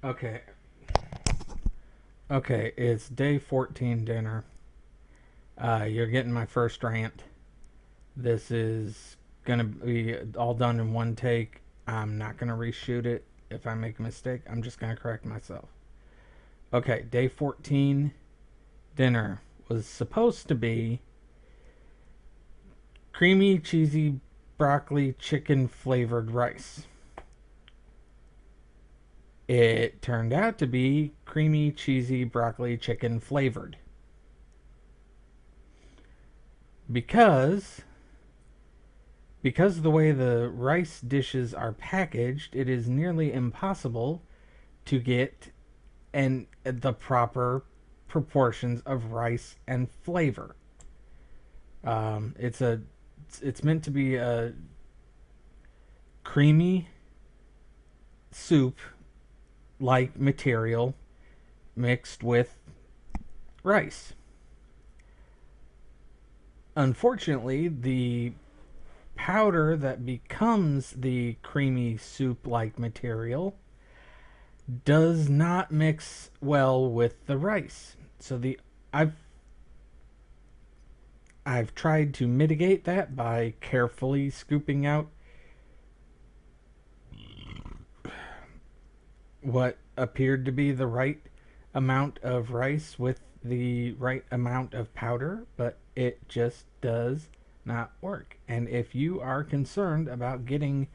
Okay. Okay, it's day 14 dinner. You're getting my first rant. This is going to be all done in one take. I'm not going to reshoot it. If I make a mistake, I'm just going to correct myself. Okay, day 14 dinner was supposed to be creamy, cheesy broccoli chicken flavored rice. It turned out to be creamy, cheesy broccoli chicken flavored. Because Because of the way the rice dishes are packaged, it is nearly impossible to get the proper proportions of rice and flavor. It's meant to be a creamy soup like material mixed with rice. Unfortunately, the powder that becomes the creamy soup like material does not mix well with the rice. So the I've I've tried to mitigate that by carefully scooping out what appeared to be the right amount of rice with the right amount of powder, but it just does not work. And if you are concerned about getting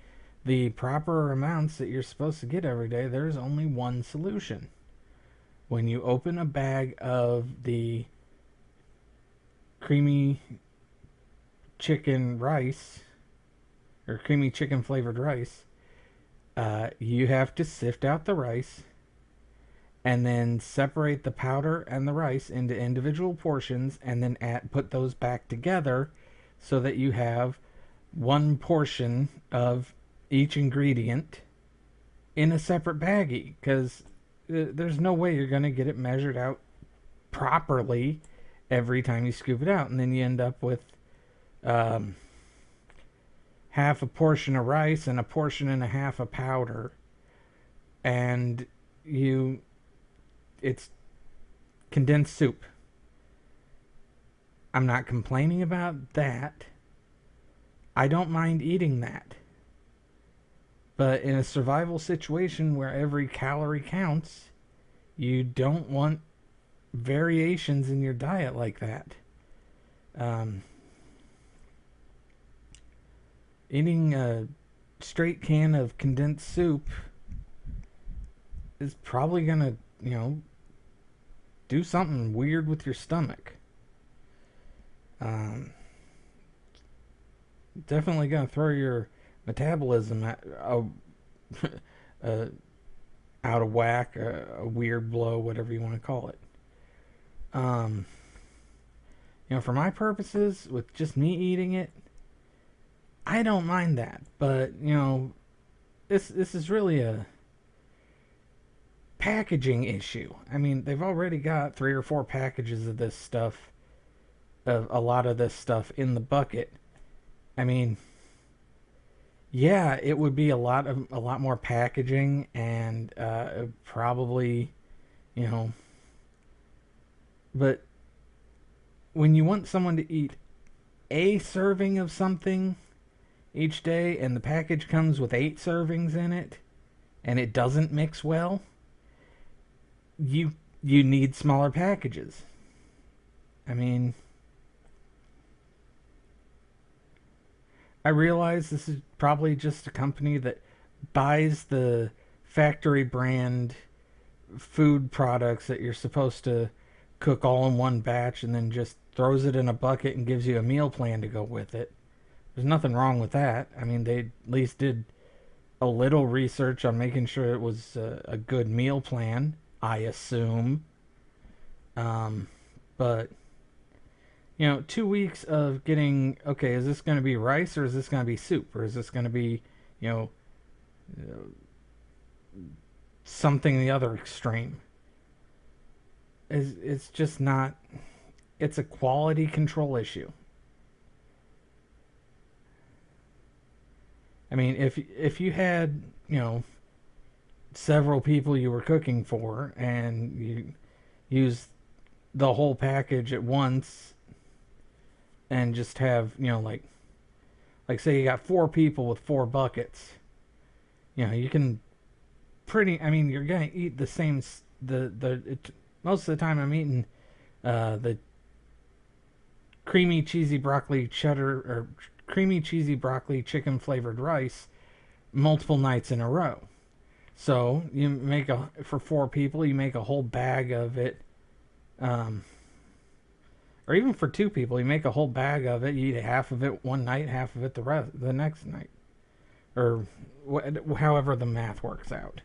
the proper amounts that you're supposed to get every day, there's only one solution. When you open a bag of the creamy chicken rice or creamy chicken flavored rice, you have to sift out the rice and then separate the powder and the rice into individual portions and then put those back together so that you have one portion of each ingredient in a separate baggie, because there's no way you're going to get it measured out properly every time you scoop it out, and then you end up with um, half a portion of rice and a portion and a half of powder, and you it's condensed soup. I'm not complaining about that. I don't mind eating that. But in a survival situation where every calorie counts, you don't want variations in your diet like that. Um, Eating a straight can of condensed soup is probably gonna, do something weird with your stomach. Um, Definitely gonna throw your metabolism uh, out of whack, a weird blow, whatever you want to call it. Um, for my purposes, with just me eating it, I don't mind that. But this is really a packaging issue. I mean, they've already got 3 or 4 packages of this stuff, of a lot of this stuff in the bucket. I mean, yeah, it would be a lot more packaging, and probably, you know, but when you want someone to eat a serving of something each day, and the package comes with 8 servings in it, and it doesn't mix well, you need smaller packages. I mean, I realize this is probably just a company that buys the factory brand food products that you're supposed to cook all in one batch and then just throws it in a bucket and gives you a meal plan to go with it. There's nothing wrong with that. I mean, they at least did a little research on making sure it was a good meal plan, I assume. Um, but 2 weeks of getting, okay, is this going to be rice or is this going to be soup or is this going to be, you know, something the other extreme? It's just not. It's a quality control issue. I mean, if you had several people you were cooking for, and you use the whole package at once, and just have, like say you got 4 people with 4 buckets. You can pretty. I mean, you're gonna eat the same. Most of the time, I'm eating the creamy cheesy broccoli cheddar or creamy cheesy broccoli chicken flavored rice multiple nights in a row. So you make a for 4 people, you make a whole bag of it, um, or even for 2 people, you make a whole bag of it. You eat half of it one night, half of it the next night, or however the math works out.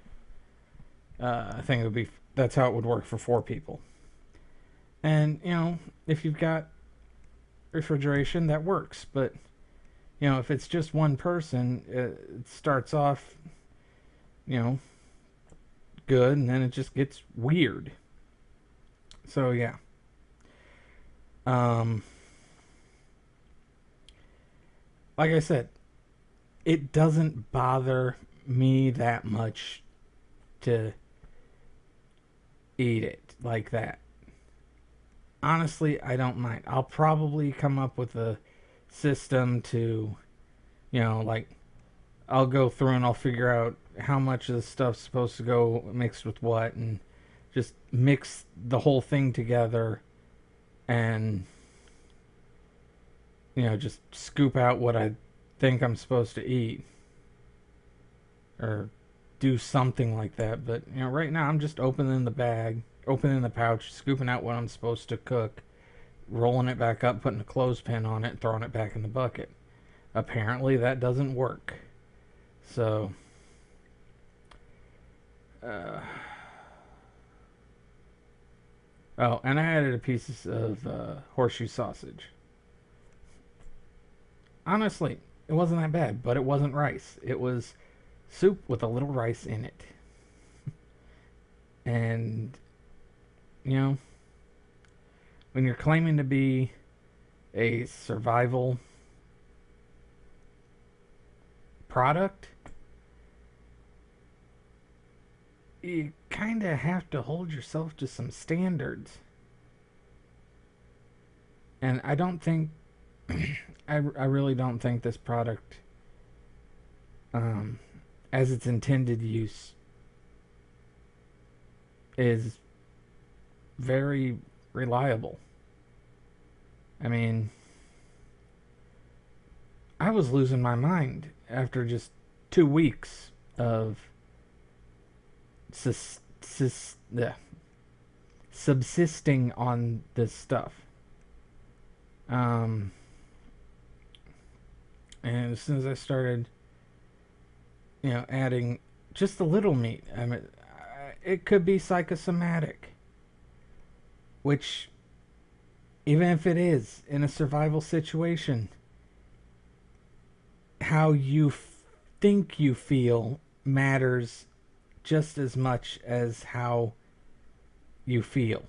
I think it would be that's how it would work for 4 people. And if you've got refrigeration, that works. But if it's just one person, it starts off, you know, good, and then it just gets weird. So yeah. Um, like I said, it doesn't bother me that much to eat it like that. Honestly, I don't mind. I'll probably come up with a system to, like I'll go through and I'll figure out how much of the stuff's supposed to go mixed with what, and just mix the whole thing together, and just scoop out what I think I'm supposed to eat, or do something like that. But right now I'm just opening the bag, opening the pouch, scooping out what I'm supposed to cook, rolling it back up, putting a clothespin on it, and throwing it back in the bucket. Apparently that doesn't work. So, uh, oh, and I added a piece of horseshoe sausage. Honestly, it wasn't that bad, but it wasn't rice. It was soup with a little rice in it. And, you know, when you're claiming to be a survival product, you kind of have to hold yourself to some standards. And I don't think, I really don't think this product, um, as its intended use, is very reliable. I mean, I was losing my mind after just 2 weeks of sus- sus- uh, subsisting on this stuff. Um, and as soon as I started, adding just a little meat, I mean, it could be psychosomatic, which, even if it is in a survival situation, how you think you feel matters just as much as how you feel.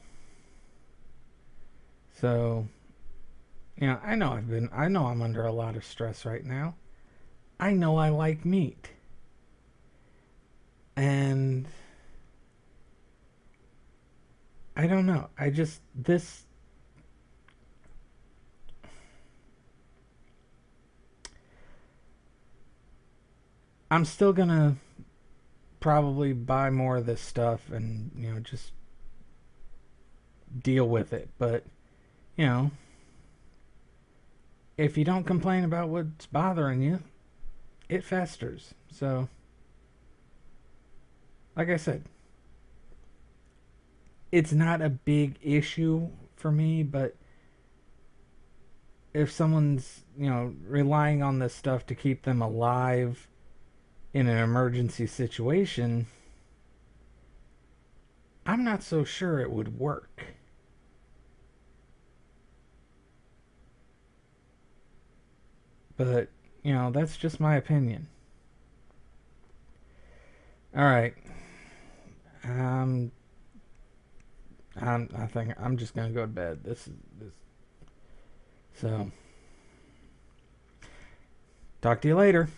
So, I know I'm under a lot of stress right now. I know I like meat. And I don't know. I'm still gonna probably buy more of this stuff and, just deal with it. But, you know, if you don't complain about what's bothering you, it festers. So, like I said, it's not a big issue for me, but if someone's, relying on this stuff to keep them alive in an emergency situation, I'm not so sure it would work. But, that's just my opinion. All right. Um, I think I'm just gonna go to bed. This. So, talk to you later.